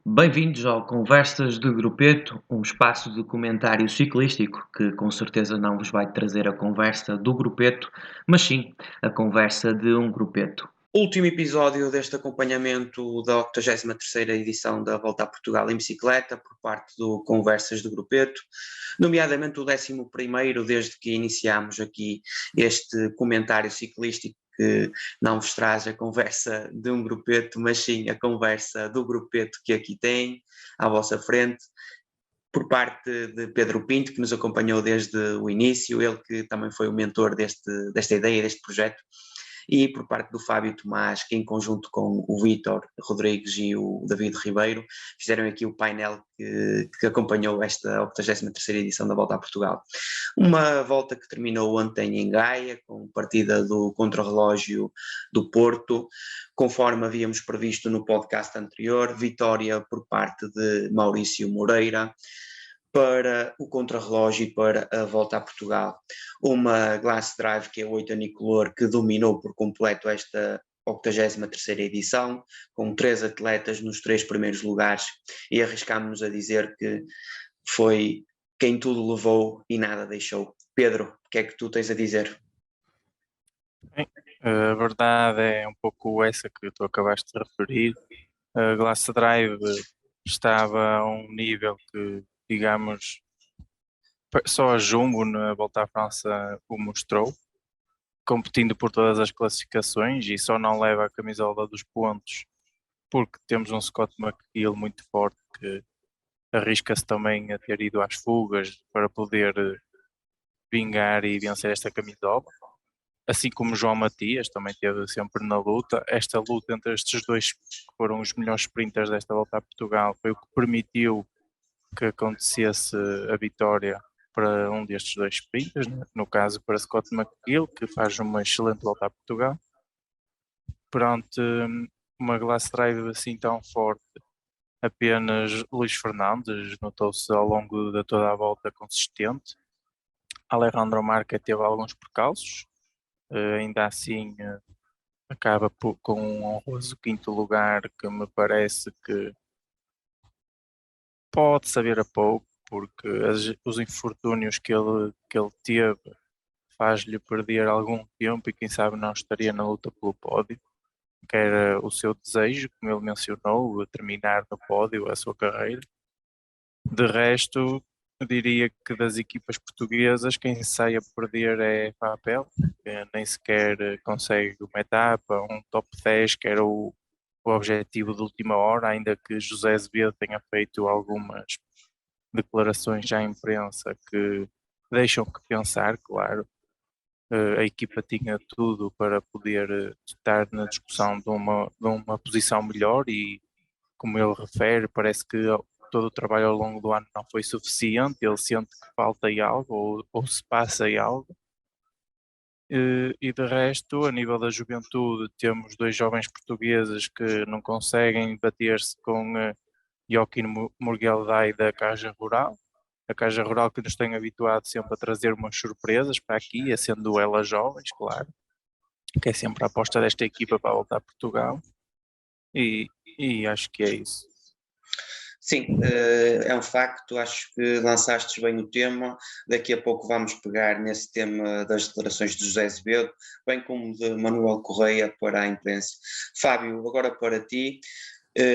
Bem-vindos ao Conversas de Grupeto, um espaço de comentário ciclístico que com certeza não vos vai trazer a conversa do grupeto, mas sim a conversa de um grupeto. Último episódio deste acompanhamento da 83ª edição da Volta a Portugal em bicicleta por parte do Conversas de Grupeto, nomeadamente o 11º desde que iniciámos aqui este comentário ciclístico que não vos traz a conversa de um grupeto, mas sim a conversa do grupeto que aqui tem, à vossa frente, por parte de Pedro Pinto, que nos acompanhou desde o início, ele que também foi o mentor desta ideia, deste projeto, e por parte do Fábio Tomás, que em conjunto com o Vítor Rodrigues e o David Ribeiro fizeram aqui o painel que acompanhou esta 83ª edição da Volta a Portugal. Uma volta que terminou ontem em Gaia, com partida do contrarrelógio do Porto, conforme havíamos previsto no podcast anterior, vitória por parte de Maurício Moreira para o contrarrelógio e para a volta a Portugal. Uma Glass Drive, que é o oitanicolor, que dominou por completo esta 83ª edição, com 3 atletas nos 3 primeiros lugares, e arriscámos-nos a dizer que foi quem tudo levou e nada deixou. Pedro, o que é que tu tens a dizer? Bem, a verdade é um pouco essa que tu acabaste de referir. A Glass Drive estava a um nível que, digamos, só a Jumbo na Volta à França o mostrou, competindo por todas as classificações e só não leva a camisola dos pontos porque temos um Scott McGill muito forte que arrisca-se também a ter ido às fugas para poder vingar e vencer esta camisola. Assim como João Matias também esteve sempre na luta. Esta luta entre estes dois, que foram os melhores sprinters desta volta a Portugal, foi o que permitiu que acontecesse a vitória para um destes dois sprinters, no caso para Scott McGill, que faz uma excelente volta a Portugal. Perante uma Glass Drive assim tão forte, apenas Luís Fernandes notou-se ao longo de toda a volta consistente. Alejandro Marque teve alguns percalços, ainda assim acaba com um honroso quinto lugar que me parece que pode saber a pouco, porque os infortúnios que ele teve faz-lhe perder algum tempo e quem sabe não estaria na luta pelo pódio, que era o seu desejo, como ele mencionou, terminar no pódio a sua carreira. De resto, eu diria que das equipas portuguesas, quem sai a perder é Papel, que nem sequer consegue uma etapa, um top 10, que era o objetivo de última hora, ainda que José Azevedo tenha feito algumas declarações à imprensa que deixam que pensar, claro. A equipa tinha tudo para poder estar na discussão de uma posição melhor e, como ele refere, parece que todo o trabalho ao longo do ano não foi suficiente, ele sente que falta aí algo ou se passa aí algo. E de resto, a nível da juventude, temos dois jovens portugueses que não conseguem bater-se com Joaquim Morgheldai da Caja Rural. A Caja Rural que nos tem habituado sempre a trazer umas surpresas para aqui, sendo elas jovens, claro, que é sempre a aposta desta equipa para voltar a Portugal. E acho que é isso. Sim, é um facto, acho que lançaste bem o tema, daqui a pouco vamos pegar nesse tema das declarações de José Azevedo, bem como de Manuel Correia para a imprensa. Fábio, agora para ti,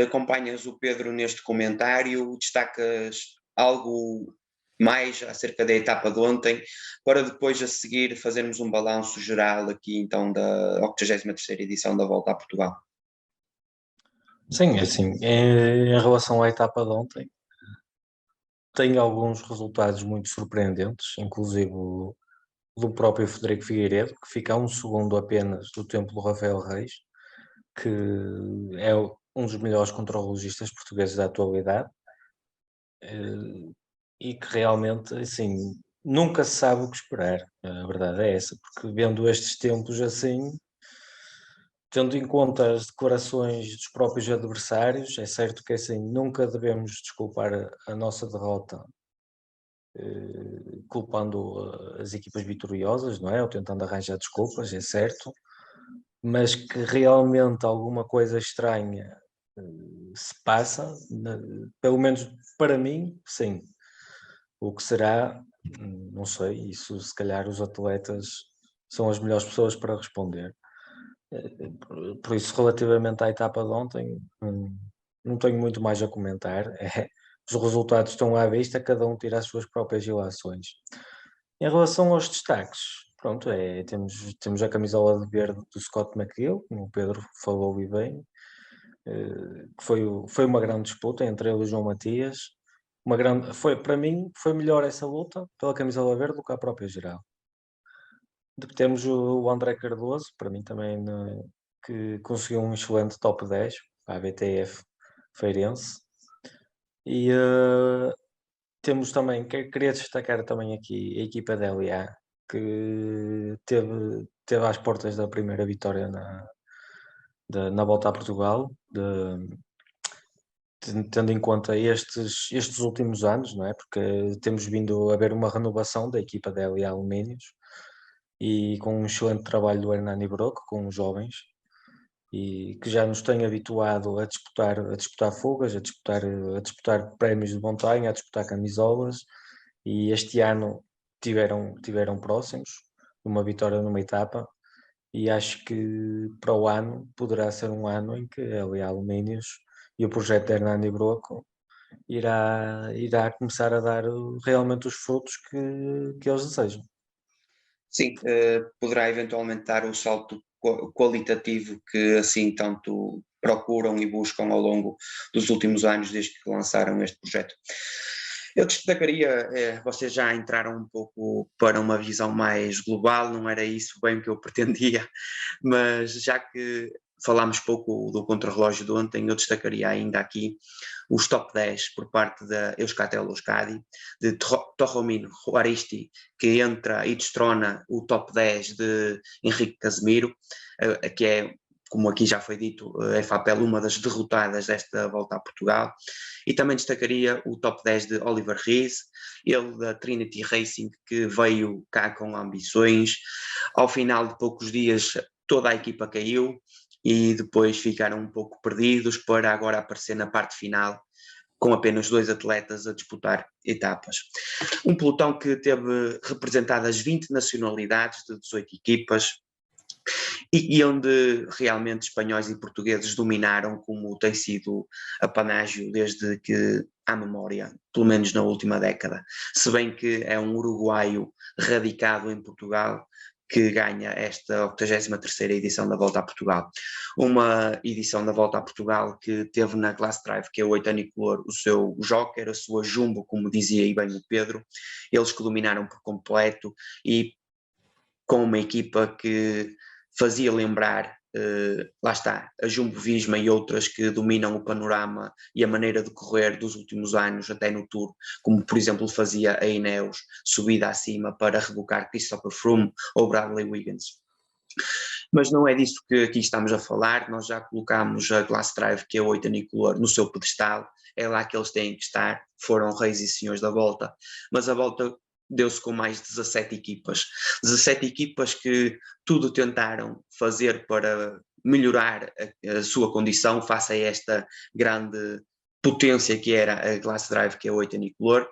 acompanhas o Pedro neste comentário, destacas algo mais acerca da etapa de ontem, para depois a seguir fazermos um balanço geral aqui então da 83ª edição da Volta a Portugal. Sim, assim, em relação à etapa de ontem, tem alguns resultados muito surpreendentes, inclusive do próprio Frederico Figueiredo, que fica a 1 segundo apenas do tempo do Rafael Reis, que é um dos melhores contrarrelogistas portugueses da atualidade, e que realmente, assim, nunca se sabe o que esperar, a verdade é essa, porque vendo estes tempos assim, tendo em conta as declarações dos próprios adversários, é certo que assim nunca devemos desculpar a nossa derrota culpando as equipas vitoriosas, não é? Ou tentando arranjar desculpas, é certo, mas que realmente alguma coisa estranha se passa, pelo menos para mim, sim. O que será, não sei, isso se calhar os atletas são as melhores pessoas para responder. Por isso, relativamente à etapa de ontem, não tenho muito mais a comentar. Os resultados estão à vista, cada um tira as suas próprias ilações. Em relação aos destaques, pronto, temos a camisola de verde do Scott McGill, como o Pedro falou e bem, que foi uma grande disputa entre ele e o João Matias. Para mim, foi melhor essa luta pela camisola verde do que a própria geral. Depois temos o André Cardoso, para mim também, que conseguiu um excelente top 10 para a BTF Feirense. E temos também, queria destacar também aqui a equipa da LA, que teve às portas da primeira vitória na volta a Portugal, tendo em conta estes últimos anos, não é? Porque temos vindo a ver uma renovação da equipa da LA Alumínios e com um excelente trabalho do Hernani Broco, com os jovens, e que já nos tem habituado a disputar fugas, a disputar prémios de montanha, a disputar camisolas, e este ano tiveram próximos de uma vitória numa etapa, e acho que para o ano poderá ser um ano em que a LA Alumínios e o projeto de Hernani Broco irá começar a dar realmente os frutos que eles desejam. Sim, poderá eventualmente dar o salto qualitativo que assim tanto procuram e buscam ao longo dos últimos anos desde que lançaram este projeto. Eu destacaria, vocês já entraram um pouco para uma visão mais global, não era isso bem que eu pretendia, mas já que falámos pouco do contrarrelógio de ontem, eu destacaria ainda aqui os top 10 por parte da Euskaltel Euskadi, de Torromino Juaristi, que entra e destrona o top 10 de Henrique Casemiro, que é, como aqui já foi dito, é Fapel uma das derrotadas desta volta a Portugal. E também destacaria o top 10 de Oliver Rees, ele da Trinity Racing, que veio cá com ambições. Ao final de poucos dias, toda a equipa caiu e depois ficaram um pouco perdidos para agora aparecer na parte final com apenas 2 atletas a disputar etapas. Um pelotão que teve representadas 20 nacionalidades de 18 equipas, e onde realmente espanhóis e portugueses dominaram, como tem sido a panágio desde que há memória, pelo menos na última década. Se bem que é um uruguaio radicado em Portugal que ganha esta 83ª edição da Volta a Portugal. Uma edição da Volta a Portugal que teve na Glass Drive, que é o oitanicolor, o seu joker, a sua jumbo, como dizia aí bem o Pedro, eles que dominaram por completo e com uma equipa que fazia lembrar, lá está, a Jumbo Visma e outras que dominam o panorama e a maneira de correr dos últimos anos, até no Tour, como por exemplo fazia a Ineos, subida acima para rebocar Christopher Froome ou Bradley Wiggins. Mas não é disso que aqui estamos a falar, nós já colocámos a Glass Drive, que é o oitanicolor, no seu pedestal, é lá que eles têm que estar, foram reis e senhores da volta, mas a volta deu-se com mais 17 equipas. 17 equipas que tudo tentaram fazer para melhorar a sua condição face a esta grande potência que era a Glass Drive, que é o oitanicolor.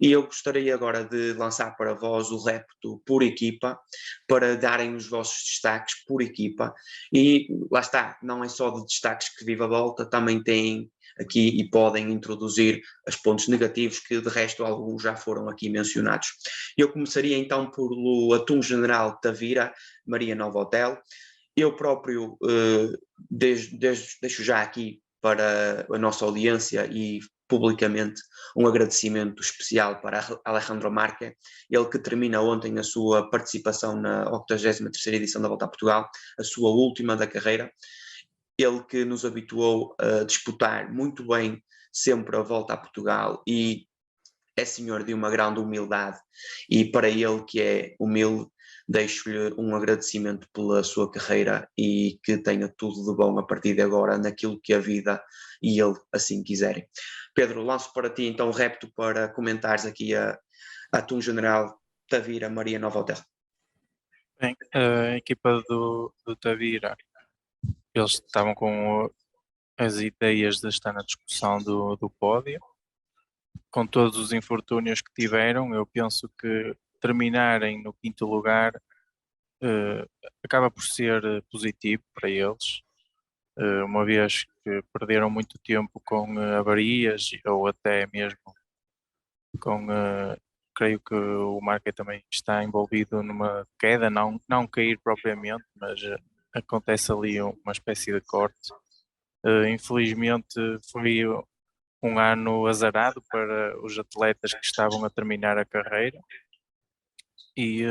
E eu gostaria agora de lançar para vós o repto por equipa, para darem os vossos destaques por equipa. E lá está, não é só de destaques que vive a volta, também têm aqui e podem introduzir os pontos negativos, que de resto alguns já foram aqui mencionados. Eu começaria então pelo Atum General Tavira, Maria Nova Hotel. Eu próprio deixo já aqui para a nossa audiência e publicamente um agradecimento especial para Alejandro Marque, ele que termina ontem a sua participação na 83ª edição da Volta a Portugal, a sua última da carreira, ele que nos habituou a disputar muito bem sempre a Volta a Portugal e é senhor de uma grande humildade, e para ele que é humilde, deixo-lhe um agradecimento pela sua carreira e que tenha tudo de bom a partir de agora naquilo que a vida e ele assim quiserem. Pedro, lanço para ti então o repto para comentares aqui a Atum General Tavira Maria Nova Hotel. Bem, a equipa do Tavira, eles estavam com as ideias de estar na discussão do pódio. Com todos os infortúnios que tiveram, eu penso que terminarem no 5º lugar acaba por ser positivo para eles, uma vez que perderam muito tempo com avarias ou até mesmo com, creio que o Marquez também está envolvido numa queda, não cair propriamente, mas acontece ali uma espécie de corte. Infelizmente foi um ano azarado para os atletas que estavam a terminar a carreira e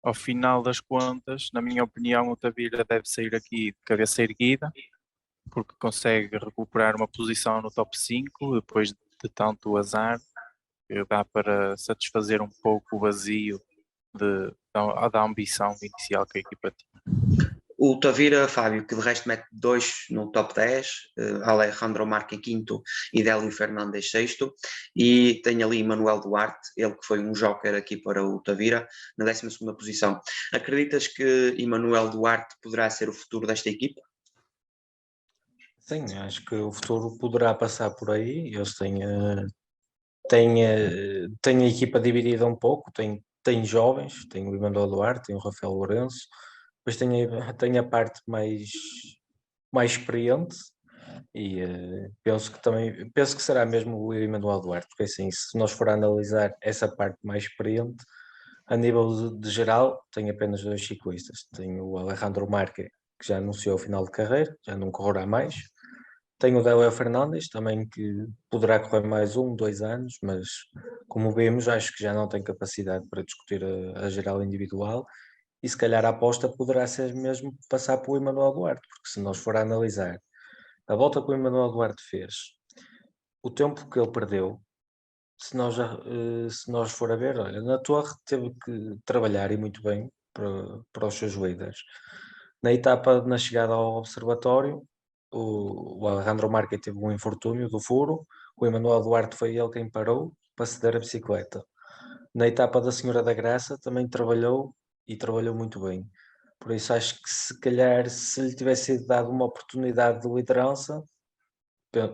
ao final das contas, na minha opinião, o Tavira deve sair aqui de cabeça erguida, porque consegue recuperar uma posição no top 5 depois de tanto azar, que dá para satisfazer um pouco o vazio da ambição inicial que a equipa tinha. O Tavira, Fábio, que de resto mete 2 no top 10, Alejandro Marque quinto e Délio Fernandes sexto, e tem ali Manuel Duarte, ele que foi um joker aqui para o Tavira, na 12ª posição. Acreditas que Emanuel Duarte poderá ser o futuro desta equipa? Sim, acho que o futuro poderá passar por aí. Eles têm a equipa dividida um pouco, tem jovens, tem o Emanuel Duarte, tem o Rafael Lourenço, depois tem a parte mais experiente e penso que será mesmo o Emanuel Duarte, porque assim, se nós for analisar essa parte mais experiente, a nível de geral, tem apenas 2 ciclistas. Tem o Alejandro Marque, que já anunciou o final de carreira, já não correrá mais. Tem o Délio Fernandes, também que poderá correr mais 1, 2 anos, mas como vemos, acho que já não tem capacidade para discutir a geral individual e se calhar a aposta poderá ser mesmo passar para o Emanuel Duarte, porque se nós for a analisar a volta que o Emanuel Duarte fez, o tempo que ele perdeu, se nós for a ver, olha, na Torre teve que trabalhar e muito bem para os seus líderes. Na etapa, na chegada ao observatório, o Alejandro Marque teve um infortúnio do furo, o Emanuel Duarte foi ele quem parou para ceder a bicicleta. Na etapa da Senhora da Graça também trabalhou e trabalhou muito bem. Por isso acho que se calhar se lhe tivesse sido dado uma oportunidade de liderança,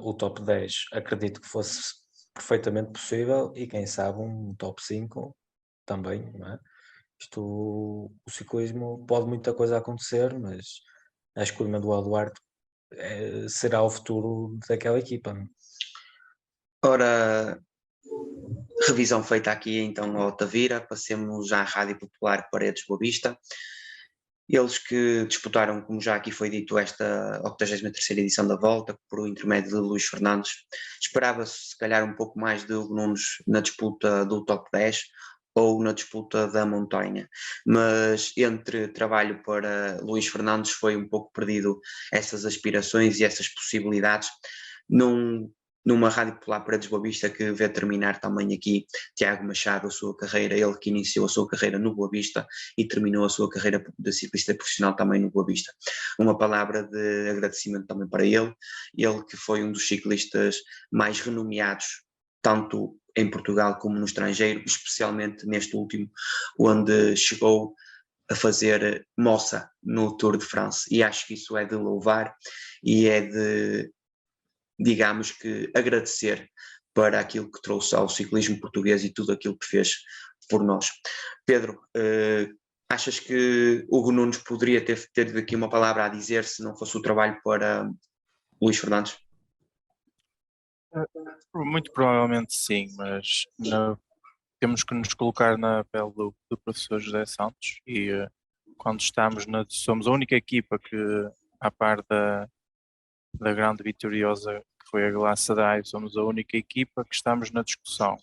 o top 10 acredito que fosse perfeitamente possível e quem sabe um top 5 também, não é? O ciclismo pode muita coisa acontecer, mas acho que o Emanuel Duarte será o futuro daquela equipa. Ora, revisão feita aqui então ao Tavira, passemos à Rádio Popular Paredes Boa Vista. Eles que disputaram, como já aqui foi dito, esta 83ª edição da Volta, por intermédio de Luís Fernandes. Esperava-se, se calhar, um pouco mais de Hugo Nunes na disputa do top 10 ou na disputa da montanha, mas entre trabalho para Luís Fernandes foi um pouco perdido essas aspirações e essas possibilidades. Numa Rádio Popular Paredes Boa Vista que vê terminar também aqui Tiago Machado a sua carreira, ele que iniciou a sua carreira no Boa Vista e terminou a sua carreira de ciclista profissional também no Boa Vista. Uma palavra de agradecimento também para ele que foi um dos ciclistas mais renomeados, tanto em Portugal como no estrangeiro, especialmente neste último, onde chegou a fazer moça no Tour de France, e acho que isso é de louvar e é de, digamos que, agradecer para aquilo que trouxe ao ciclismo português e tudo aquilo que fez por nós. Pedro, achas que Hugo Nunes poderia ter aqui uma palavra a dizer se não fosse o trabalho para Luís Fernandes? Muito provavelmente sim, mas temos que nos colocar na pele do professor José Santos e quando somos a única equipa que, à par da grande vitoriosa que foi a Glaça Drive, somos a única equipa que estamos na discussão.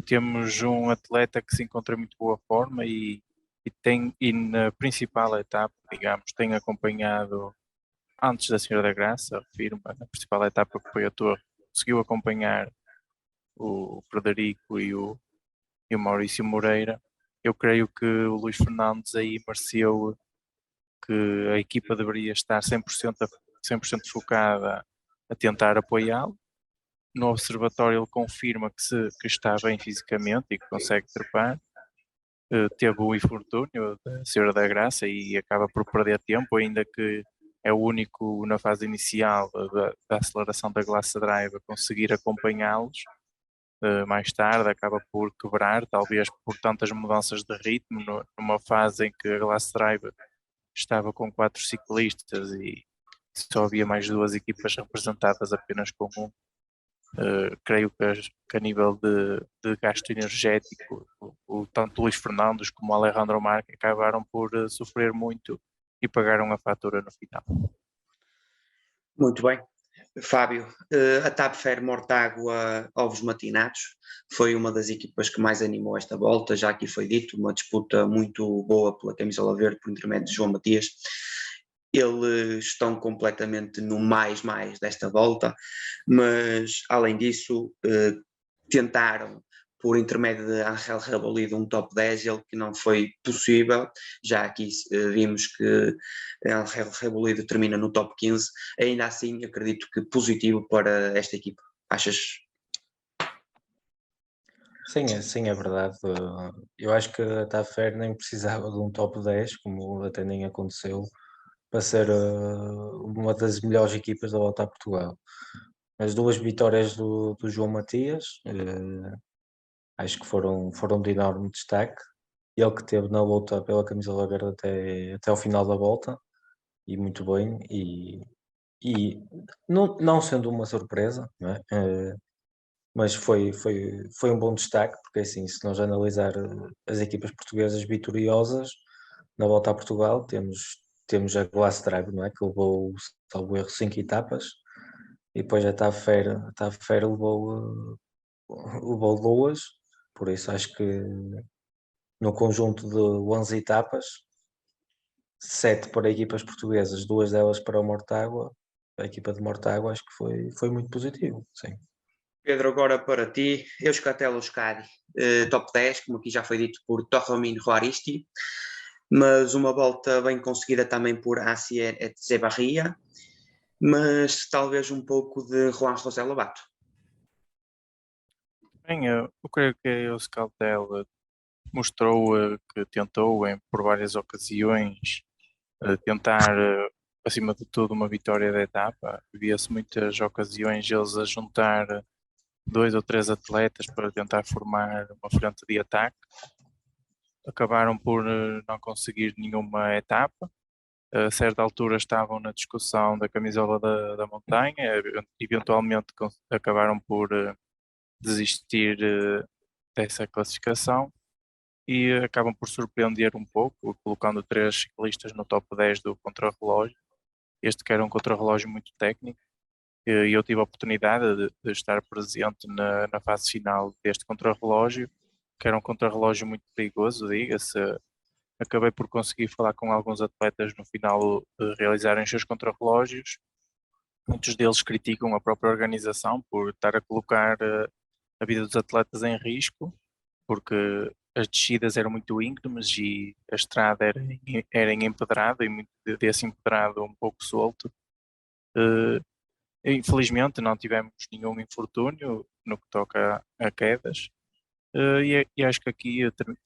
Temos um atleta que se encontra em muito boa forma e na principal etapa, digamos, tem acompanhado antes da Senhora da Graça, refiro-me, na principal etapa que foi a Torre, conseguiu acompanhar o Frederico e o Maurício Moreira. Eu creio que o Luís Fernandes aí mereceu que a equipa deveria estar 100% focada a tentar apoiá-lo. No observatório ele confirma que está bem fisicamente e que consegue trepar. Teve o infortúnio da Senhora da Graça e acaba por perder tempo, ainda que é o único na fase inicial da aceleração da Glass Drive a conseguir acompanhá-los. Mais tarde acaba por quebrar, talvez por tantas mudanças de ritmo, numa fase em que a Glass Drive estava com 4 ciclistas e só havia mais 2 equipas representadas apenas com um. Creio que a nível de gasto energético, tanto Luís Fernandes como o Alejandro Marque acabaram por sofrer muito e pagaram a fatura no final. Muito bem. Fábio, a TAP Fer Mortágua Ovos Matinados foi uma das equipas que mais animou esta volta, já aqui foi dito, uma disputa muito boa pela camisola verde por intermédio de João Matias. Eles estão completamente no mais desta volta, mas além disso tentaram por intermédio de Angel Rebolido um top 10, ele que não foi possível, já aqui vimos que Angel Rebolido termina no top 15, ainda assim acredito que positivo para esta equipa. Achas? Sim, é verdade. Eu acho que a Tafer nem precisava de um top 10, como até nem aconteceu, para ser uma das melhores equipas da Volta a Portugal. As 2 vitórias do João Matias, acho que foram de enorme destaque. Ele que teve na luta pela camisola verde até ao final da volta, e muito bem, e não sendo uma surpresa, não é? Mas foi um bom destaque, porque assim, se nós analisar as equipas portuguesas vitoriosas na Volta a Portugal, temos a Glass Drive, não é? Que levou, salvo erro, 5 etapas, e depois a TAF levou 2, por isso acho que no conjunto de 11 etapas, 7 para equipas portuguesas, 2 delas para o Mortágua, a equipa de Mortágua, acho que foi muito positivo, sim. Pedro, agora para ti, Euskaltel Euskadi, top 10, como aqui já foi dito por Torromino Juaristi, mas uma volta bem conseguida também por Acier Etzebarria, mas talvez um pouco de Juan José Lobato. Bem, eu creio que o Euskaltel mostrou que tentou por várias ocasiões tentar, acima de tudo, uma vitória da etapa. Via-se muitas ocasiões eles a juntar 2 ou 3 atletas para tentar formar uma frente de ataque. Acabaram por não conseguir nenhuma etapa. A certa altura estavam na discussão da camisola da montanha, eventualmente acabaram por desistir dessa classificação e acabam por surpreender um pouco, colocando 3 ciclistas no top 10 do contrarrelógio. Este que era um contrarrelógio muito técnico, e eu tive a oportunidade de estar presente na fase final deste contrarrelógio, que era um contrarrelógio muito perigoso, diga-se. Acabei por conseguir falar com alguns atletas no final de realizarem os seus contrarrelógios. Muitos deles criticam a própria organização por estar a colocar a vida dos atletas em risco, porque as descidas eram muito íngremes e a estrada era em empedrado e muito desse empedrado um pouco solto. Infelizmente não tivemos nenhum infortúnio no que toca a quedas, e acho que aqui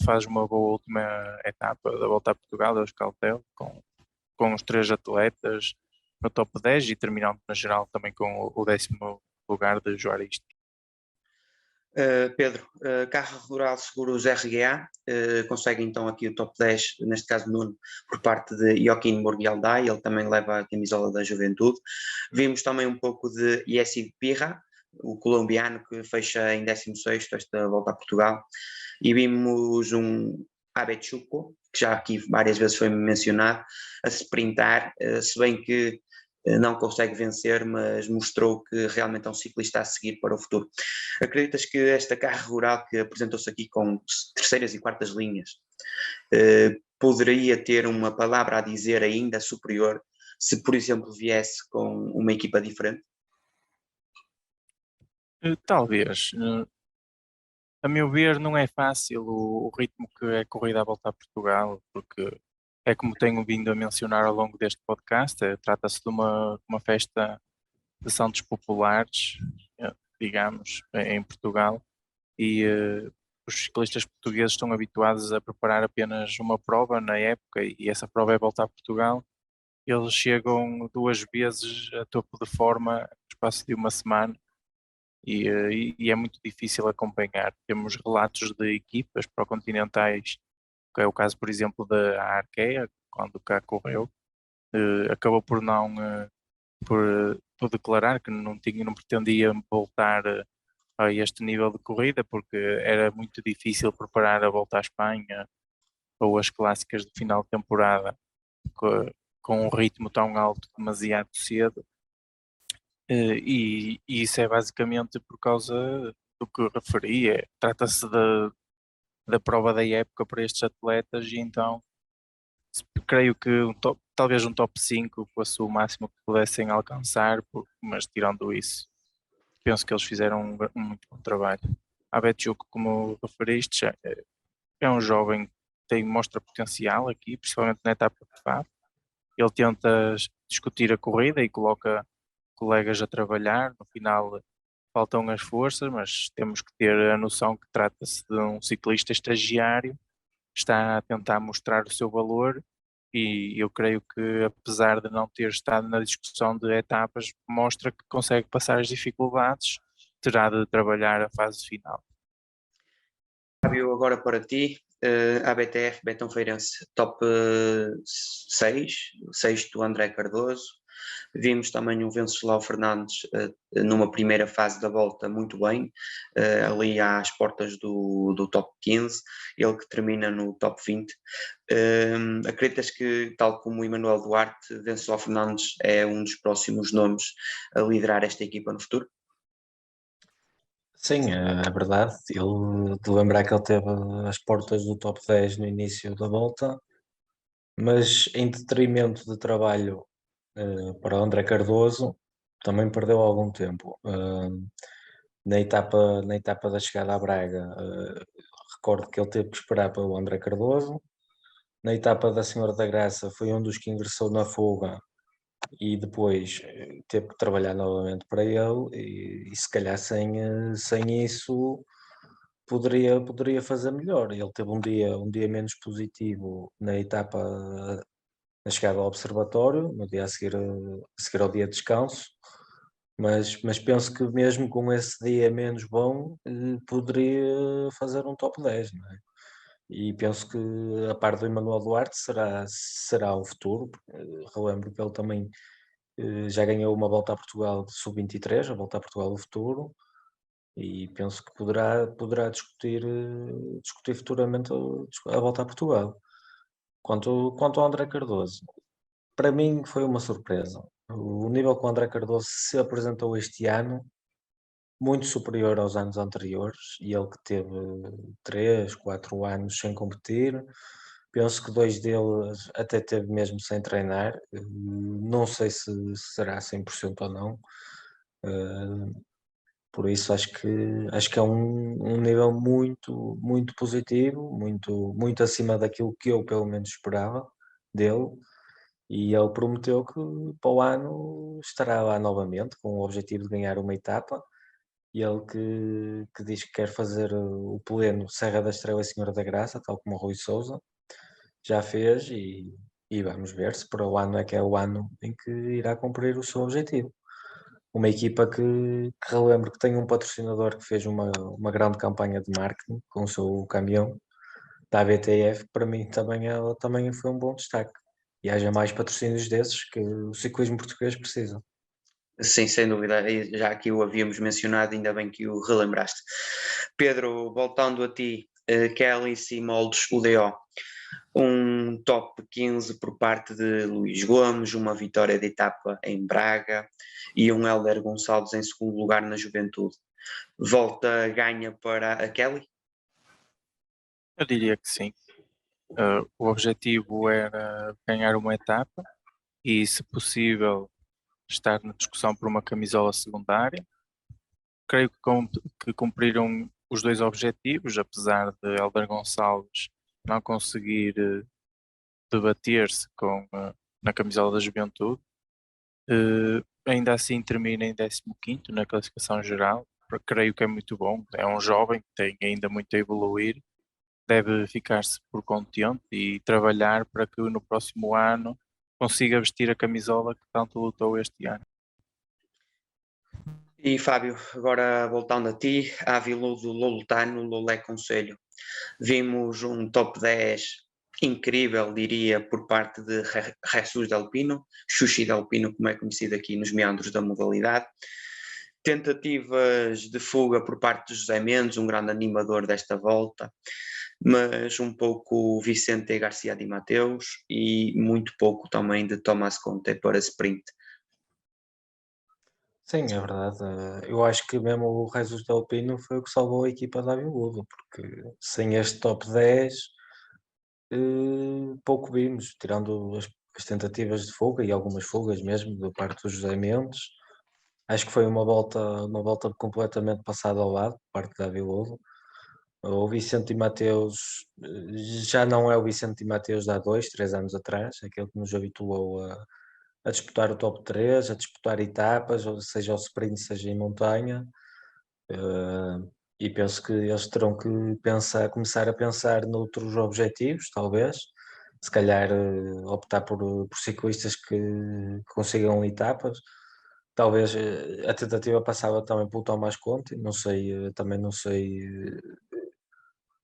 faz uma boa última etapa da Volta a Portugal, da Euskaltel, com os 3 atletas no top 10 e terminando na geral também com o 10º lugar de Juaristi. Pedro, Carro Rural Seguros RGA, consegue então aqui o top 10, neste caso Nuno, por parte de Joaquim Borghialdai, ele também leva a camisola da Juventude. Vimos também um pouco de Yessi Pirra, o colombiano que fecha em 16º esta Volta a Portugal, e vimos um Abechuco, que já aqui várias vezes foi mencionado, a sprintar, se bem que não consegue vencer, mas mostrou que realmente é um ciclista a seguir para o futuro. Acreditas que esta carro rural que apresentou-se aqui com 3ª e 4ª linhas poderia ter uma palavra a dizer ainda superior se, por exemplo, viesse com uma equipa diferente? Talvez. A meu ver, não é fácil o ritmo que é corrida à Volta a Portugal, porque é como tenho vindo a mencionar ao longo deste podcast, trata-se de uma festa de santos populares, digamos, em Portugal, e os ciclistas portugueses estão habituados a preparar apenas uma prova na época, e essa prova é a Volta a Portugal, eles chegam 2 vezes a topo de forma no espaço de uma semana e é muito difícil acompanhar. Temos relatos de equipas pró-continentais, que é o caso, por exemplo, da Arkea, quando cá correu, acabou por não por declarar que não pretendia voltar a este nível de corrida, porque era muito difícil preparar a volta à Espanha ou as clássicas de final de temporada com um ritmo tão alto demasiado cedo. E isso é basicamente por causa do que eu referi. Trata-se da prova da época para estes atletas, e então creio que talvez um top 5 fosse o máximo que pudessem alcançar, mas tirando isso, penso que eles fizeram um muito bom trabalho. A Betjuco, como referiste, é um jovem que mostra potencial aqui, principalmente na etapa de FAB. Ele tenta discutir a corrida e coloca colegas a trabalhar. No final faltam as forças, mas temos que ter a noção que trata-se de um ciclista estagiário, está a tentar mostrar o seu valor, e eu creio que, apesar de não ter estado na discussão de etapas, mostra que consegue passar as dificuldades, terá de trabalhar a fase final. Fábio, agora para ti, ABTF Betão Feirense, top 6, sexto André Cardoso. Vimos também o Venceslau Fernandes numa primeira fase da volta muito bem, ali às portas do top 15, ele que termina no top 20. Acreditas que, tal como o Emanuel Duarte, Venceslau Fernandes é um dos próximos nomes a liderar esta equipa no futuro? Sim, é verdade. Ele, de lembrar que ele teve as portas do top 10 no início da volta, mas em detrimento de trabalho para o André Cardoso, também perdeu algum tempo. Na etapa da chegada à Braga, recordo que ele teve que esperar pelo André Cardoso. Na etapa da Senhora da Graça foi um dos que ingressou na fuga e depois teve que trabalhar novamente para ele, e se calhar sem isso poderia fazer melhor. Ele teve um dia menos positivo na etapa na chegada ao observatório, no dia a seguir ao dia de descanso, mas penso que mesmo com esse dia menos bom, poderia fazer um top 10, não é? E penso que, a par do Emanuel Duarte, será o futuro. Relembro que ele também já ganhou uma volta a Portugal de sub-23, a volta a Portugal do futuro, e penso que poderá discutir futuramente a volta a Portugal. Quanto ao André Cardoso, para mim foi uma surpresa. O nível que o André Cardoso se apresentou este ano, muito superior aos anos anteriores, e ele que teve 3, 4 anos sem competir. Penso que 2 deles até teve mesmo sem treinar. Não sei se será 100% ou não. Por isso acho que é um nível muito positivo, muito acima daquilo que eu pelo menos esperava dele. E ele prometeu que para o ano estará lá novamente com o objetivo de ganhar uma etapa. E ele que diz que quer fazer o pleno Serra da Estrela e Senhora da Graça, tal como o Rui Sousa já fez, e vamos ver se para o ano é que é o ano em que irá cumprir o seu objetivo. Uma equipa que relembro que tem um patrocinador que fez uma grande campanha de marketing com o seu caminhão da ABTF, para mim também foi um bom destaque. E haja mais patrocínios desses que o ciclismo português precisa. Sim, sem dúvida, já aqui o havíamos mencionado, ainda bem que o relembraste. Pedro, voltando a ti, Kelly Moldes UDO, um top 15 por parte de Luís Gomes, uma vitória de etapa em Braga e um Hélder Gonçalves em segundo lugar na Juventude. Volta ganha para a Kelly? Eu diria que sim. O objetivo era ganhar uma etapa e, se possível, estar na discussão por uma camisola secundária. Creio que cumpriram os 2 objetivos, apesar de Hélder Gonçalves não conseguir debater-se na camisola da Juventude. Ainda assim termina em 15º na classificação geral. Creio que é muito bom. É um jovem que tem ainda muito a evoluir. Deve ficar-se por contente e trabalhar para que no próximo ano consiga vestir a camisola que tanto lutou este ano. E Fábio, agora voltando a ti, à Vila do Lolotano, Lolé Conselho. Vimos um top 10 incrível, diria, por parte de Jesus Del Pino, Xuxi Del Pino, como é conhecido aqui nos meandros da modalidade. Tentativas de fuga por parte de José Mendes, um grande animador desta volta, mas um pouco Vicente Garcia de Mateus e muito pouco também de Tomás Conte para sprint. Sim, é verdade. Eu acho que mesmo o Jesus Del Pino foi o que salvou a equipa da Aviludo, porque sem este top 10 pouco vimos, tirando as tentativas de fuga e algumas fugas mesmo da parte do José Mendes. Acho que foi uma volta completamente passada ao lado, por parte da Aviludo. O Vicente Mateus já não é o Vicente Mateus de há 2, 3 anos atrás, aquele que nos habituou a disputar o top 3, a disputar etapas, ou seja ao sprint, seja em montanha. E penso que eles terão que começar a pensar noutros objetivos, talvez. Se calhar optar por ciclistas que consigam etapas. Talvez a tentativa passava também pelo Tomás Conte, não sei, também não sei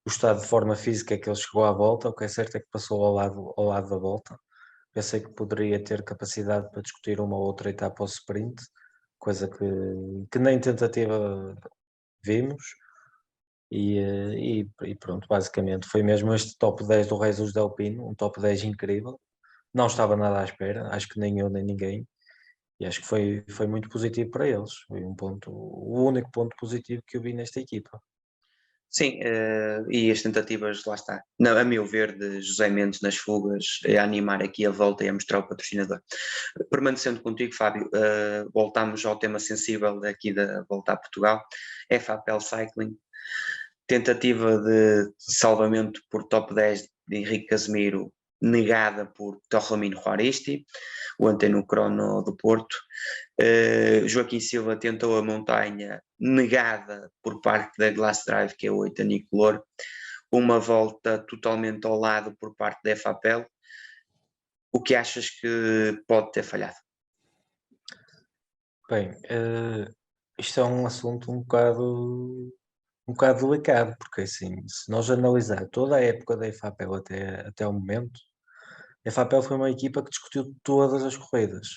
o estado de forma física que ele chegou à volta, o que é certo é que passou ao lado da volta. Pensei que poderia ter capacidade para discutir uma ou outra etapa ao sprint, coisa que nem tentativa vimos. E pronto, basicamente foi mesmo este top 10 do Jesus Del Pino, um top 10 incrível. Não estava nada à espera, acho que nem eu nem ninguém. E acho que foi muito positivo para eles. Foi o único ponto positivo que eu vi nesta equipa. Sim, e as tentativas, lá está, a meu ver, de José Mendes nas fugas, a animar aqui a volta e a mostrar o patrocinador. Permanecendo contigo, Fábio, voltamos ao tema sensível aqui da volta a Portugal, FAPL Cycling, tentativa de salvamento por top 10 de Henrique Casemiro, negada por Torramino Juaristi, o anteno crono do Porto. Joaquim Silva tentou a montanha, negada por parte da Glass Drive, que é o Oitanicolor, uma volta totalmente ao lado por parte da FAPL. O que achas que pode ter falhado? Bem, isto é um assunto um bocado delicado, porque assim, se nós analisar toda a época da FAPL até o momento, a FAPL foi uma equipa que discutiu todas as corridas,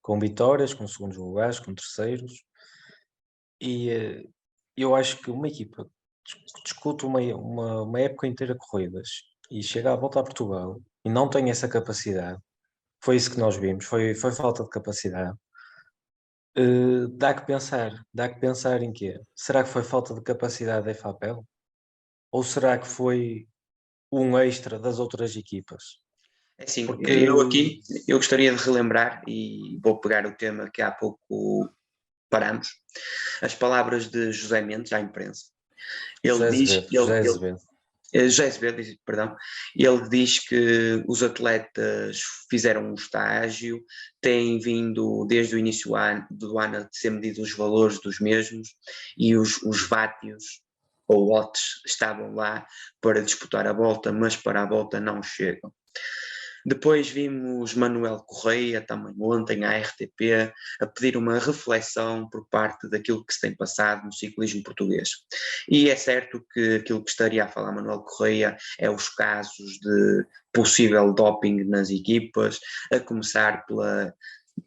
com vitórias, com segundos lugares, com terceiros, e eu acho que uma equipa que discute uma época inteira de corridas e chega à volta a Portugal e não tem essa capacidade, foi isso que nós vimos, foi falta de capacidade. Dá que pensar em quê? Será que foi falta de capacidade da FAPL? Ou será que foi um extra das outras equipas? Assim, Porque eu gostaria de relembrar, e vou pegar o tema que há pouco paramos, as palavras de José Mendes à imprensa. Ele diz, José Azevedo, perdão, ele diz que os atletas fizeram um estágio, têm vindo desde o início do ano a ser medidos os valores dos mesmos e os vátios ou watts estavam lá para disputar a volta, mas para a volta não chegam. Depois vimos Manuel Correia, também ontem, à RTP, a pedir uma reflexão por parte daquilo que se tem passado no ciclismo português. E é certo que aquilo que estaria a falar Manuel Correia é os casos de possível doping nas equipas, a começar pela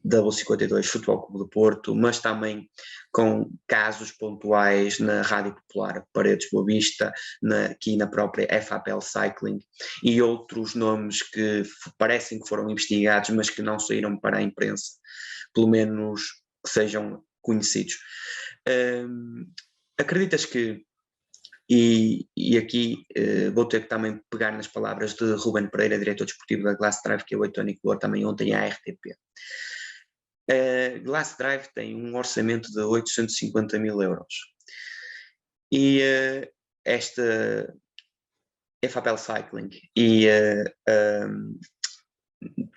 W52 Futebol Clube do Porto, mas também com casos pontuais na Rádio Popular Paredes Boa Vista, aqui na própria FAPL Cycling, e outros nomes que parecem que foram investigados, mas que não saíram para a imprensa, pelo menos que sejam conhecidos. Acreditas que, e aqui vou ter que também pegar nas palavras de Ruben Pereira, diretor desportivo da Glass Drive, que é o Oitanicolor, também ontem à RTP. Glass Drive tem um orçamento de 850 mil euros e esta FAPL Cycling e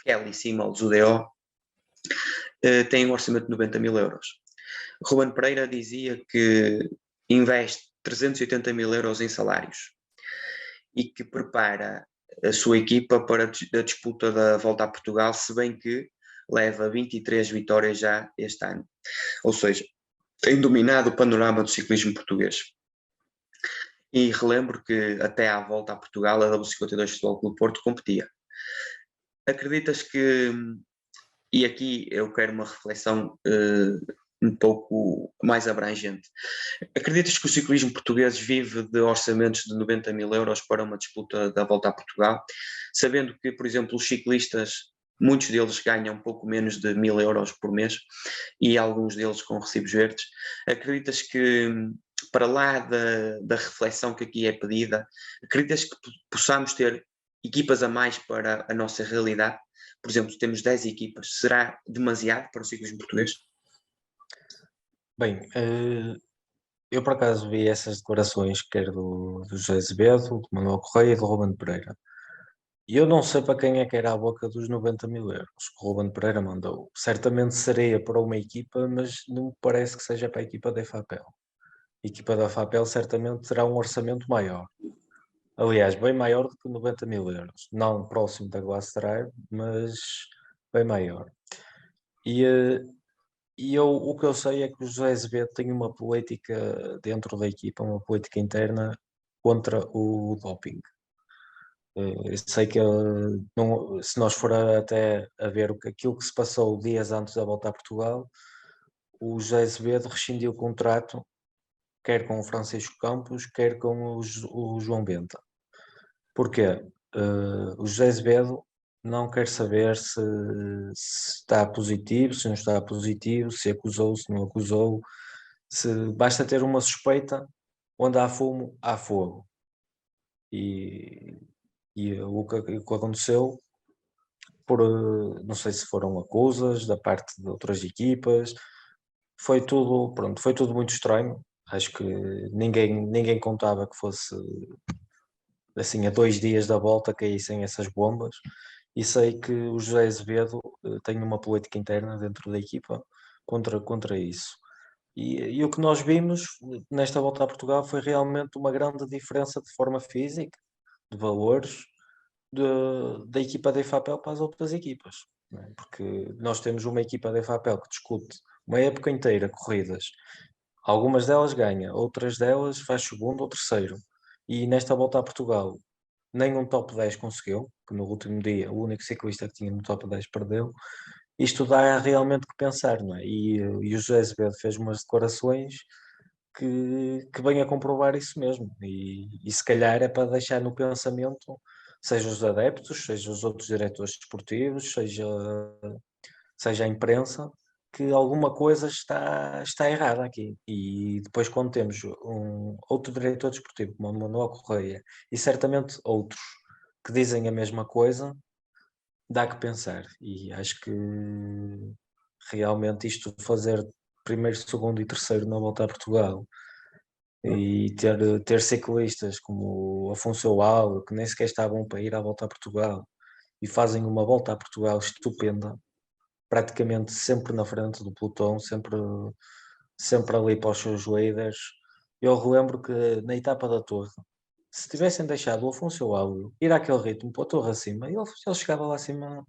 Kelly Simmels, UDO, têm um orçamento de 90 mil euros. Ruben Pereira dizia que investe 380 mil euros em salários e que prepara a sua equipa para a disputa da Volta a Portugal, se bem que leva 23 vitórias já este ano. Ou seja, tem dominado o panorama do ciclismo português. E relembro que até à Volta a Portugal a W52 Futebol Clube Porto competia. Acreditas que, e aqui eu quero uma reflexão um pouco mais abrangente, acreditas que o ciclismo português vive de orçamentos de 90 mil euros para uma disputa da Volta a Portugal, sabendo que, por exemplo, os ciclistas, muitos deles ganham pouco menos de 1.000 euros por mês e alguns deles com recibos verdes? Acreditas que, para lá da reflexão que aqui é pedida, acreditas que possamos ter equipas a mais para a nossa realidade? Por exemplo, temos 10 equipas, será demasiado para o ciclismo português? Bem, eu por acaso vi essas declarações, quer do José Azevedo, do Manuel Correia e do Ruben Pereira. E eu não sei para quem é que era a boca dos 90 mil euros que o Ruben Pereira mandou. Certamente seria para uma equipa, mas não me parece que seja para a equipa da FAPEL. A equipa da FAPEL certamente terá um orçamento maior. Aliás, bem maior do que 90 mil euros. Não próximo da Glass Drive, mas bem maior. E o que eu sei é que o José Azevedo tem uma política dentro da equipa, uma política interna contra o doping. Eu sei que se nós for até a ver aquilo que se passou dias antes da volta a Portugal, o José Azevedo rescindiu o contrato, quer com o Francisco Campos, quer com o João Benta. Porquê? O José Azevedo não quer saber se está positivo, se não está positivo, se acusou, se não acusou. Basta ter uma suspeita, onde há fumo, há fogo. E o que aconteceu, não sei se foram acusas da parte de outras equipas, foi tudo muito estranho. Acho que ninguém contava que fosse assim, a 2 dias da volta caíssem essas bombas, e sei que o José Azevedo tem uma política interna dentro da equipa contra isso. E o que nós vimos nesta volta a Portugal foi realmente uma grande diferença de forma física, de valores, da equipa da EFAPEL para as outras equipas. Não é? Porque nós temos uma equipa da EFAPEL que discute uma época inteira corridas. Algumas delas ganha, outras delas faz segundo ou terceiro. E nesta volta a Portugal, nem um top 10 conseguiu, que no último dia o único ciclista que tinha no top 10 perdeu. Isto dá realmente que pensar, não é? E o José Azevedo fez umas declarações que vêm a comprovar isso mesmo. E se calhar é para deixar no pensamento, seja os adeptos, seja os outros diretores desportivos, seja a imprensa, que alguma coisa está errada aqui. E depois, quando temos outro diretor desportivo, como o Manuel Correia, e certamente outros que dizem a mesma coisa, dá que pensar. E acho que realmente isto de fazer primeiro, segundo e terceiro na volta a Portugal, e ter ciclistas como o Afonso Aual, que nem sequer estavam para ir à volta a Portugal, e fazem uma volta a Portugal estupenda, praticamente sempre na frente do pelotão, sempre ali para os seus líderes. Eu relembro que na etapa da Torre, se tivessem deixado o Afonso Áureo ir àquele ritmo para a Torre acima, ele chegava lá acima,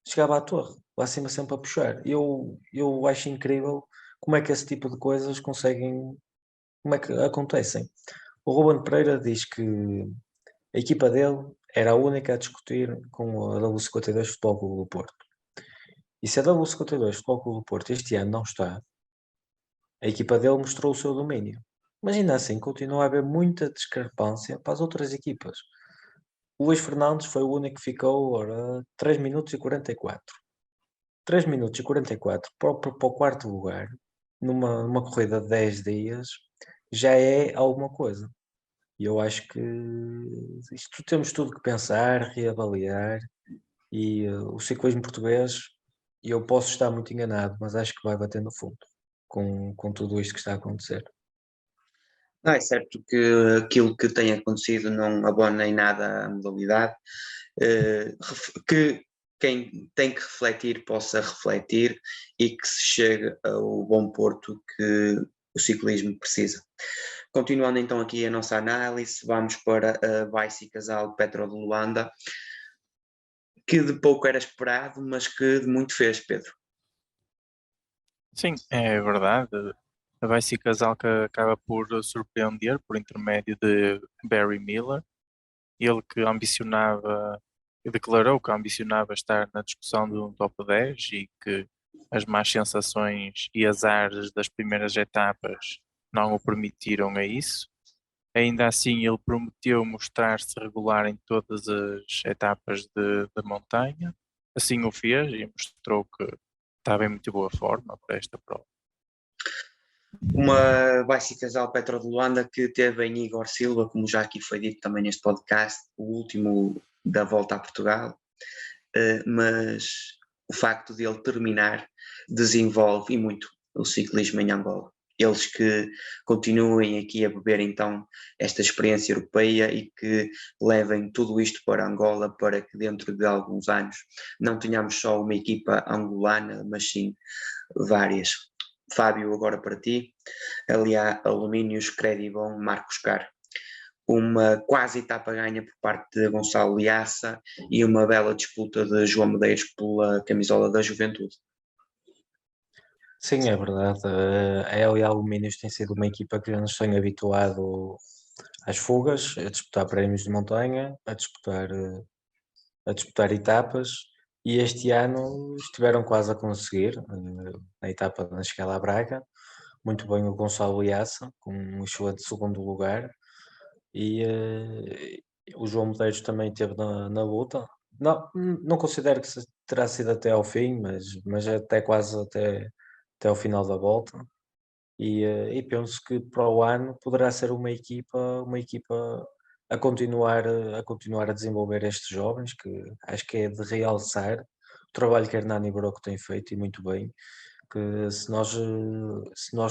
chegava à Torre, lá acima sempre a puxar. Eu acho incrível como é que esse tipo de coisas como é que acontecem. O Ruben Pereira diz que a equipa dele era a única a discutir com a W52 Futebol Clube do Porto. E se a W52 Futebol Clube do Porto este ano não está, a equipa dele mostrou o seu domínio. Mas ainda assim continua a haver muita discrepância para as outras equipas. O Luís Fernandes foi o único que ficou 3 minutos e 44. 3 minutos e 44 para o quarto lugar, numa corrida de 10 dias, já é alguma coisa. E eu acho que isto temos tudo que pensar, reavaliar, e o ciclismo português, eu posso estar muito enganado, mas acho que vai bater no fundo com tudo isto que está a acontecer. Não, é certo que aquilo que tem acontecido não abona em nada a modalidade, que quem tem que refletir possa refletir e que se chegue ao bom porto que o ciclismo precisa. Continuando então aqui a nossa análise, vamos para a Bice Casal Petro de Luanda, que de pouco era esperado, mas que de muito fez, Pedro. Sim, é verdade. Vai ser casal que acaba por surpreender por intermédio de Barry Miller. Ele que declarou que ambicionava estar na discussão de um top 10 e que as más sensações e azares das primeiras etapas não o permitiram a isso. Ainda assim, ele prometeu mostrar-se regular em todas as etapas da montanha. Assim o fez e mostrou que estava em muito boa forma para esta prova. Uma Bice Casal Petro de Luanda que teve em Igor Silva, como já aqui foi dito também neste podcast, o último da volta a Portugal, mas o facto de ele terminar desenvolve e muito o ciclismo em Angola. Eles que continuem aqui a beber então esta experiência europeia e que levem tudo isto para Angola para que dentro de alguns anos não tenhamos só uma equipa angolana, mas sim várias. Fábio, agora para ti, Aliá Alumínios, Credibon, Marcos Caro. Uma quase etapa ganha por parte de Gonçalo Liaça e uma bela disputa de João Medeiros pela camisola da Juventude. Sim, é verdade. A Elia Alumínios tem sido uma equipa que já nos tem habituado às fugas, a disputar prémios de montanha, a disputar etapas, e este ano estiveram quase a conseguir, na etapa na chegada à Braga, muito bem o Gonçalo Iassa, com um excelente segundo lugar, e o João Medeiros também esteve na luta. Não considero que terá sido até ao fim, mas até quase até ao final da volta. E penso que para o ano poderá ser uma equipa a continuar a desenvolver estes jovens, que acho que é de realçar o trabalho que Hernani Broco tem feito e muito bem, que se nós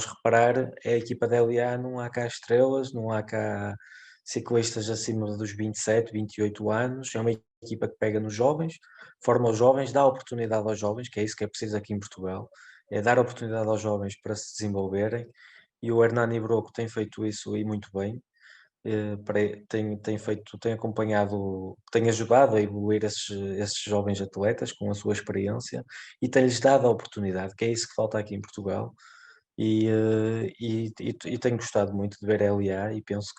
reparar, é a equipa da LA, não há cá estrelas, não há cá ciclistas acima dos 27, 28 anos, é uma equipa que pega nos jovens, forma os jovens, dá oportunidade aos jovens, que é isso que é preciso aqui em Portugal, é dar oportunidade aos jovens para se desenvolverem, e o Hernani Broco tem feito isso e muito bem. Tem acompanhado, tem ajudado a evoluir esses jovens atletas com a sua experiência e tem-lhes dado a oportunidade, que é isso que falta aqui em Portugal. E tenho gostado muito de ver a LA e penso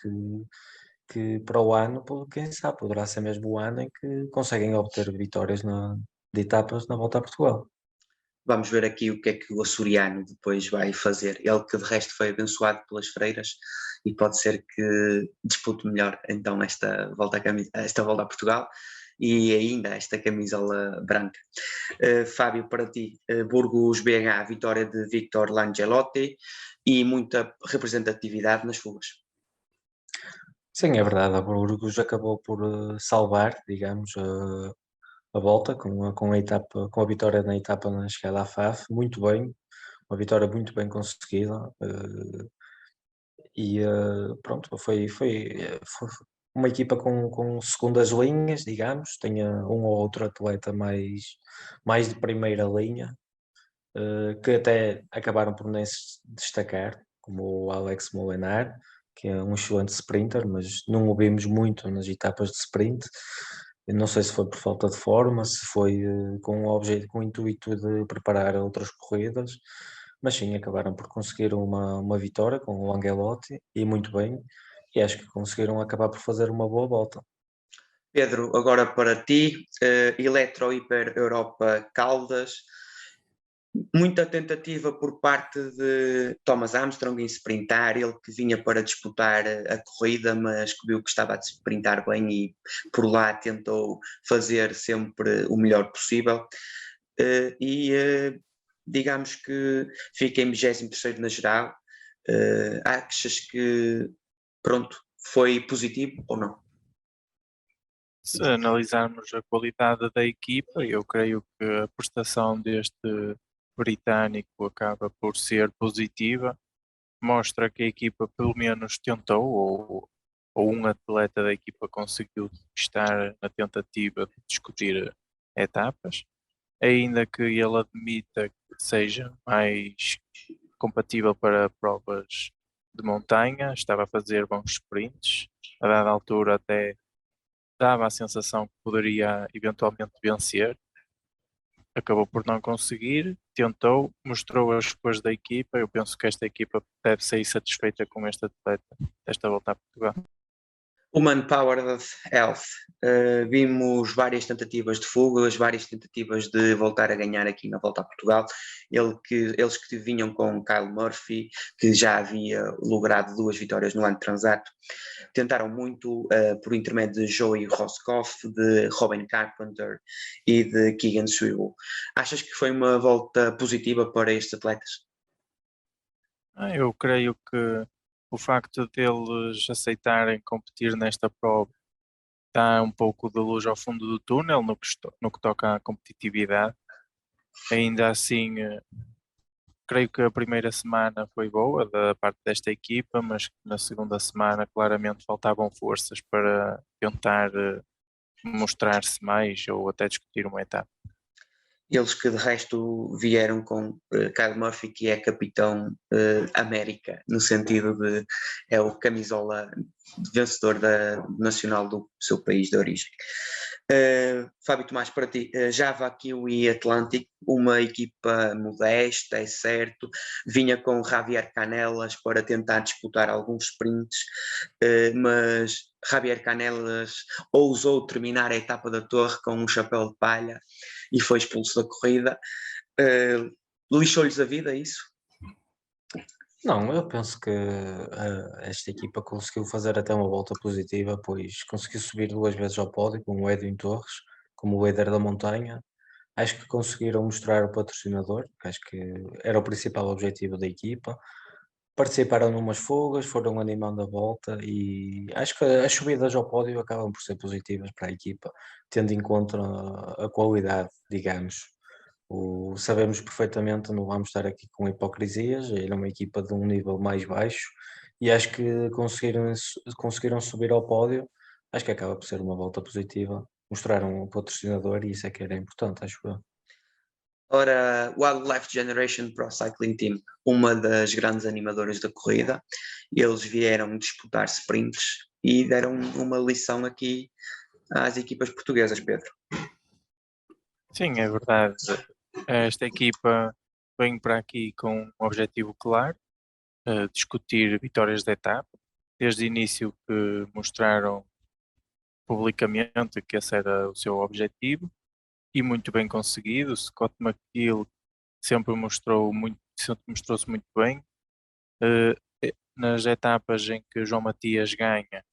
que para o ano, quem sabe, poderá ser mesmo o ano em que conseguem obter vitórias de etapas na volta a Portugal. Vamos ver aqui o que é que o açoriano depois vai fazer. Ele que de resto foi abençoado pelas freiras e pode ser que dispute melhor então esta volta a Portugal e ainda esta camisola branca. Fábio, para ti, Burgos BH, vitória de Victor Langelotti e muita representatividade nas fugas. Sim, é verdade, a Burgos acabou por salvar, digamos, a volta com a vitória na etapa na chegada à FAF, muito bem, uma vitória muito bem conseguida, pronto, foi uma equipa com segundas linhas, digamos, tinha um ou outro atleta mais de primeira linha, que até acabaram por nem se destacar, como o Alex Molenar, que é um excelente sprinter, mas não o vimos muito nas etapas de sprint. Eu não sei se foi por falta de forma, se foi com o intuito de preparar outras corridas, mas sim, acabaram por conseguir uma vitória com o Angelotti e muito bem, e acho que conseguiram acabar por fazer uma boa volta. Pedro, agora para ti, Eletro Hiper Europa Caldas, muita tentativa por parte de Thomas Armstrong em sprintar, ele que vinha para disputar a corrida, mas que viu que estava a sprintar bem e por lá tentou fazer sempre o melhor possível. Digamos que fica em 23º na geral. Achas que, pronto, foi positivo ou não? Se analisarmos a qualidade da equipa, eu creio que a prestação deste britânico acaba por ser positiva. Mostra que a equipa pelo menos tentou, ou um atleta da equipa conseguiu estar na tentativa de discutir etapas, ainda que ele admita que seja mais compatível para provas de montanha, estava a fazer bons sprints, a dada altura até dava a sensação que poderia eventualmente vencer, acabou por não conseguir, tentou, mostrou as cores da equipa. Eu penso que esta equipa deve sair satisfeita com este atleta desta volta a Portugal. Human Powered Health. Vimos várias tentativas de fugas, várias tentativas de voltar a ganhar aqui na volta a Portugal. Eles que vinham com Kyle Murphy, que já havia logrado 2 vitórias no ano transato, tentaram muito por intermédio de Joey Roscoff, de Robin Carpenter e de Keegan Swivel. Achas que foi uma volta positiva para estes atletas? Eu creio que o facto deles aceitarem competir nesta prova dá um pouco de luz ao fundo do túnel no que toca à competitividade. Ainda assim, creio que a primeira semana foi boa da parte desta equipa, mas na segunda semana claramente faltavam forças para tentar mostrar-se mais ou até discutir uma etapa. Eles que de resto vieram com Kyle Murphy, que é capitão América, no sentido de é o camisola vencedor nacional do seu país de origem. Fábio Tomás, para ti, Java, Kiwi Atlantic, uma equipa modesta, é certo, vinha com Javier Canelas para tentar disputar alguns sprints, mas Javier Canelas ousou terminar a etapa da Torre com um chapéu de palha e foi expulso da corrida. Lixou-lhes a vida, é isso? Não, eu penso que esta equipa conseguiu fazer até uma volta positiva, pois conseguiu subir 2 vezes ao pódio com o Edwin Torres, como o líder da montanha. Acho que conseguiram mostrar o patrocinador, que acho que era o principal objetivo da equipa. Participaram numas fugas, foram animando a volta e acho que as subidas ao pódio acabam por ser positivas para a equipa, tendo em conta a qualidade, digamos. Sabemos perfeitamente, não vamos estar aqui com hipocrisias, era uma equipa de um nível mais baixo e acho que conseguiram subir ao pódio. Acho que acaba por ser uma volta positiva, mostraram o patrocinador e isso é que era importante, acho eu. Ora, Wildlife Generation Pro Cycling Team, uma das grandes animadoras da corrida, eles vieram disputar sprints e deram uma lição aqui às equipas portuguesas, Pedro. Sim, é verdade. Esta equipa vem para aqui com um objetivo claro, discutir vitórias da etapa. Desde o início que mostraram publicamente que esse era o seu objetivo e muito bem conseguido. Scott McGill sempre mostrou-se muito bem. Nas etapas em que João Matias ganha,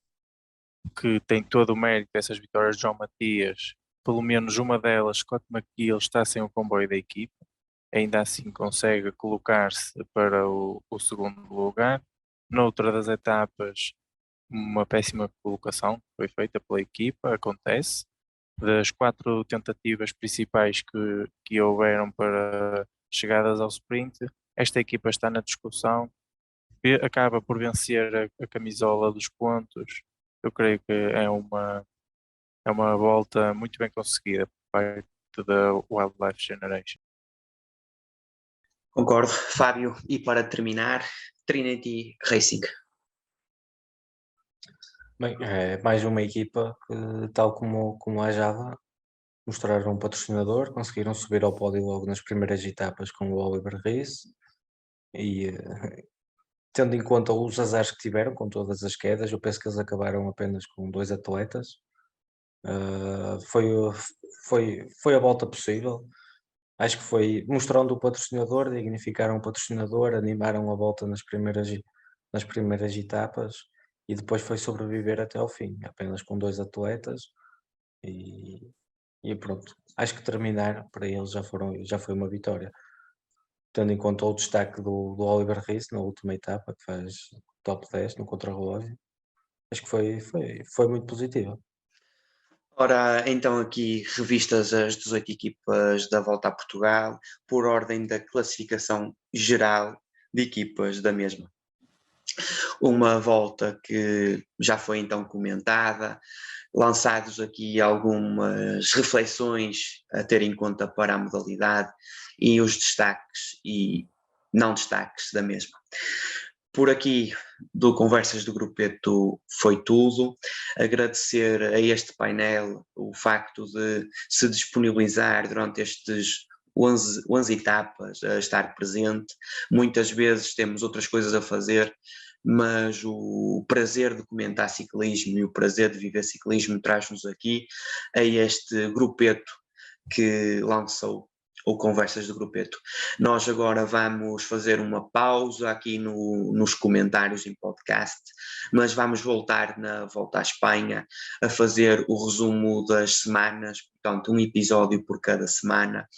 que tem todo o mérito dessas vitórias de João Matias, pelo menos uma delas, Scott McGill está sem o comboio da equipa, ainda assim consegue colocar-se para o segundo lugar. Noutra das etapas, uma péssima colocação foi feita pela equipa, acontece. Das 4 tentativas principais que houveram para chegadas ao sprint, esta equipa está na discussão, acaba por vencer a camisola dos pontos. Eu creio que é uma volta muito bem conseguida por parte da Wildlife Generation. Concordo, Fábio. E para terminar, Trinity Racing. Bem, é mais uma equipa que, tal como a Java, mostraram um patrocinador, conseguiram subir ao pódio logo nas primeiras etapas com o Oliver Reis e tendo em conta os azares que tiveram com todas as quedas, eu penso que eles acabaram apenas com 2 atletas. Foi a volta possível. Acho que foi mostrando o patrocinador, dignificaram o patrocinador, animaram a volta nas primeiras etapas e depois foi sobreviver até ao fim, apenas com 2 atletas e pronto. Acho que terminar para eles já foi uma vitória. Tendo em conta o destaque do Oliver Reis na última etapa, que faz top 10 no contrarrelógio, acho que foi muito positivo. Ora, então aqui revistas as 18 equipas da Volta a Portugal, por ordem da classificação geral de equipas da mesma. Uma volta que já foi então comentada, lançados aqui algumas reflexões a ter em conta para a modalidade e os destaques e não destaques da mesma. Por aqui, do Conversas do Grupeto, foi tudo. Agradecer a este painel o facto de se disponibilizar durante estes 11 etapas a estar presente. Muitas vezes temos outras coisas a fazer, mas o prazer de comentar ciclismo e o prazer de viver ciclismo traz-nos aqui a este grupeto que lançou ou Conversas do Grupeto. Nós agora vamos fazer uma pausa aqui nos comentários em podcast, mas vamos voltar na volta à Espanha a fazer o resumo das semanas, portanto um episódio por cada semana,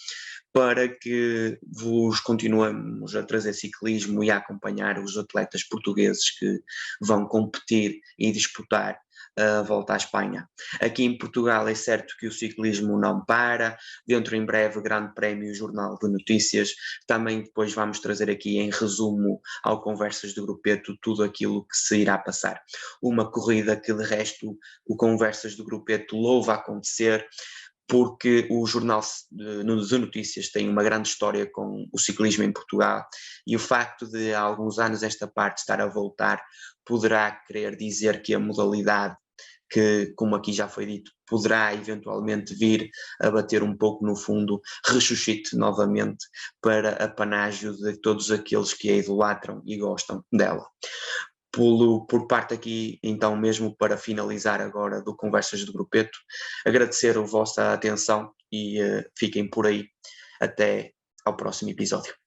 para que vos continuemos a trazer ciclismo e a acompanhar os atletas portugueses que vão competir e disputar a volta à Espanha. Aqui em Portugal é certo que o ciclismo não para, dentro em breve Grande Prémio Jornal de Notícias, também depois vamos trazer aqui em resumo ao Conversas do Grupeto tudo aquilo que se irá passar. Uma corrida que de resto o Conversas do Grupeto louva acontecer, porque o Jornal de Notícias tem uma grande história com o ciclismo em Portugal e o facto de há alguns anos esta parte estar a voltar poderá querer dizer que a modalidade, que, como aqui já foi dito, poderá eventualmente vir a bater um pouco no fundo, ressuscite novamente para apanágio de todos aqueles que a idolatram e gostam dela. Por parte aqui, então, mesmo para finalizar agora do Conversas do Grupeto, agradecer a vossa atenção e fiquem por aí. Até ao próximo episódio.